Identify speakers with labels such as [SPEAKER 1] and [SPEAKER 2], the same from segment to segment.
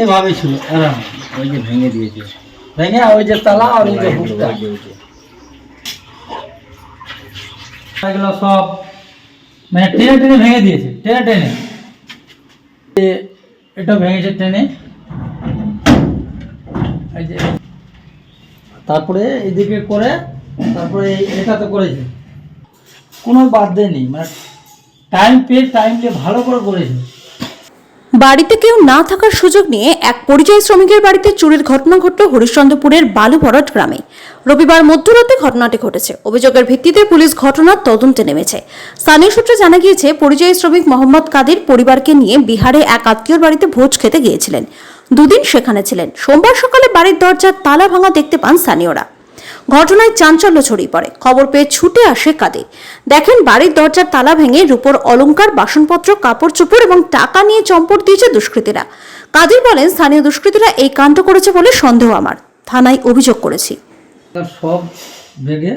[SPEAKER 1] এভাবেই ছিল আরাম।
[SPEAKER 2] ওই যে ভেঙে দিয়েছে,
[SPEAKER 1] ভেঙে ওই যে তালা আর ওই যে হুকটা, এগুলো সব মানে টেনে টেনে ভেঙে দিয়েছে, টেনে টেনে। এটা ভেঙেছে টেনে, এই যে তারপরে এইদিকে করে, তারপরে এটাতে করেছে, কোনো বাদ দেয়নি, মানে টাইম পেয়ে টাইম দিয়ে ভালো করে করেছে।
[SPEAKER 3] বাড়িতে কেউ না থাকার সুযোগ নিয়ে এক পরিযায়ী শ্রমিকের বাড়িতে চুরির ঘটনা ঘটল হরিশ্চন্দ্রপুরের বালুভরাট গ্রামে। রবিবার মধ্যরাতে ঘটনাটি ঘটেছে। অভিযোগের ভিত্তিতে পুলিশ ঘটনার তদন্তে নেমেছে। স্থানীয় সূত্রে জানা গিয়েছে, পরিযায়ী শ্রমিক মোহাম্মদ কাদের পরিবারকে নিয়ে বিহারে এক আত্মীয়র বাড়িতে ভোজ খেতে গিয়েছিলেন। দুদিন সেখানে ছিলেন। সোমবার সকালে বাড়ির দরজার তালা ভাঙা দেখতে পান স্থানীয়রা। ঘটনায় চাঞ্চল্য ছড়িয়ে পড়ে। খবর পেয়ে ছুটে আসে কাদের। দেখেন বাড়ির দরজার তালা ভেঙে রূপোর অলংকার, বাসনপত্র, কাপড় চোপড় এবং টাকা নিয়ে চম্পট দিয়েছে দুষ্কৃতীরা। কাদের বলেন, স্থানীয় দুষ্কৃতীরা এই কাণ্ড করেছে বলে সন্দেহ আমার। থানায় অভিযোগ করেছি।
[SPEAKER 1] সব ভেঙে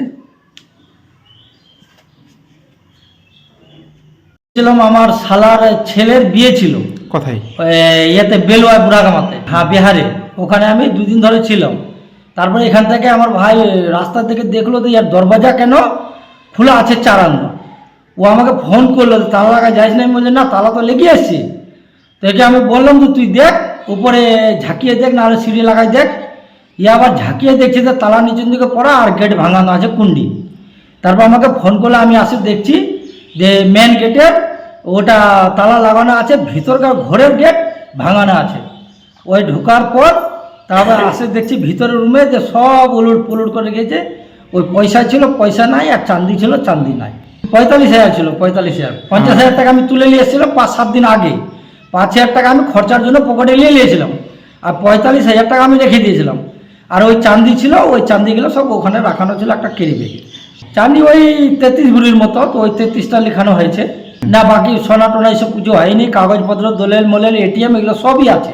[SPEAKER 1] ছিলাম, আমার শালার ছেলের বিয়ে ছিল।
[SPEAKER 2] কোথায়?
[SPEAKER 1] ইয়েতে বেলুয়া বুড়াগামাতে, হ্যাঁ বিহারে। ওখানে আমি দুদিন ধরে ছিলাম। তারপরে এখান থেকে আমার ভাই রাস্তা থেকে দেখলো যে ইয়ার দরওয়াজা কেন খোলা আছে চারানো। ও আমাকে ফোন করলো, তালা লাগা যাইস না? আমি বলছি না, তালা তো লেগে আসছি। তো একে আমি বললাম যে তুই দেখ, উপরে ঝাঁকিয়ে দেখ, নাহলে সিঁড়ি লাগাই দেখ। ইয়ে আবার ঝাঁকিয়ে দেখছি যে তালা নিচের দিকে পড়া আর গেট ভাঙানো আছে কুন্ডি। তারপর আমাকে ফোন করলে আমি আসে দেখছি যে মেন গেটের ওটা তালা লাগানো আছে, ভিতরকার ঘরের গেট ভাঙানো আছে। ওই ঢোকার পর তারপর আসে দেখছি ভিতরের রুমে যে সব উলট পুলট করে গেছে। ওই পয়সা ছিল, পয়সা নাই, আর চাঁদি ছিল, চাঁদি নাই। 45,000 ছিল, 45,000। 50,000 টাকা আমি তুলে নিয়ে এসেছিলাম 5-7 দিন আগে। 5,000 টাকা আমি খরচার জন্য পকেটে নিয়ে নিয়েছিলাম, আর 45,000 টাকা আমি রেখে দিয়েছিলাম। আর ওই চাঁদি ছিল, ওই চাঁদিগুলো সব ওখানে রাখানো ছিল একটা কেরি ব্যাগে। চাঁদি ওই 33 ভরির মতো, তো ওই 33টা লেখানো হয়েছে না। বাকি সোনা টোনা এইসব কিছু হয়নি। কাগজপত্র, দলিল মলেল, এটিএম এগুলো সবই আছে।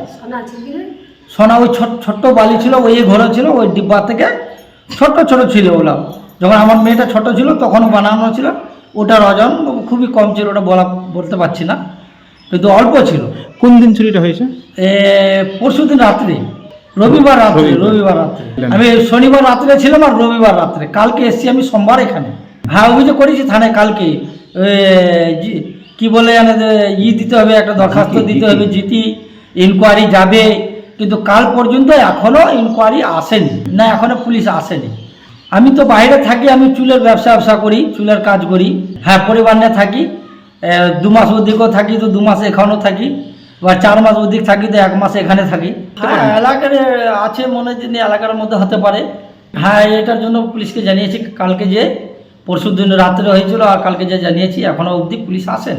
[SPEAKER 1] সোনা ওই ছোট্ট বালি ছিল, ওই ঘরে ছিল, ওই ডিব্বা থেকে ছোট ছোট ছিল ওগুলো। যখন আমার মেয়েটা ছোট ছিল তখনও বানানো ছিল। ওটার ওজন খুবই কম ছিল, ওটা বলতে পারছি না, কিন্তু অল্প ছিল।
[SPEAKER 2] কোন দিন চুরিটা হয়েছে?
[SPEAKER 1] পরশুদিন রাত্রে, রবিবার রাত্রে। আমি শনিবার রাত্রে ছিলাম আর রবিবার রাত্রে। কালকে এসছি আমি সোমবার এখানে। হ্যাঁ, অভিযোগ করেছি থানায় কালকে। কি বলে জানে যে দিতে হবে, একটা দরখাস্ত দিতে হবে, জিটি ইনকোয়ারি যাবে। কিন্তু কাল পর্যন্ত এখনও ইনকোয়ারি আসেনি না, এখনও পুলিশ আসেনি। আমি তো বাইরে থাকি, আমি চুলের ব্যবসা করি, চুলের কাজ করি। হ্যাঁ, পরিবার নিয়ে থাকি। 2 মাস অধিকও থাকি, তো 2 মাস এখানেও থাকি। বা 4 মাস অধিক থাকি, তো 1 মাস এখানে থাকি। হ্যাঁ, এলাকার আছে মনে হয়, এলাকার মধ্যে হতে পারে। হ্যাঁ, এটার জন্য পুলিশকে জানিয়েছি কালকে, যে পরশু দিন রাত্রে হয়েছিল, আর কালকে যে জানিয়েছি, এখনও অবধি পুলিশ আসেন।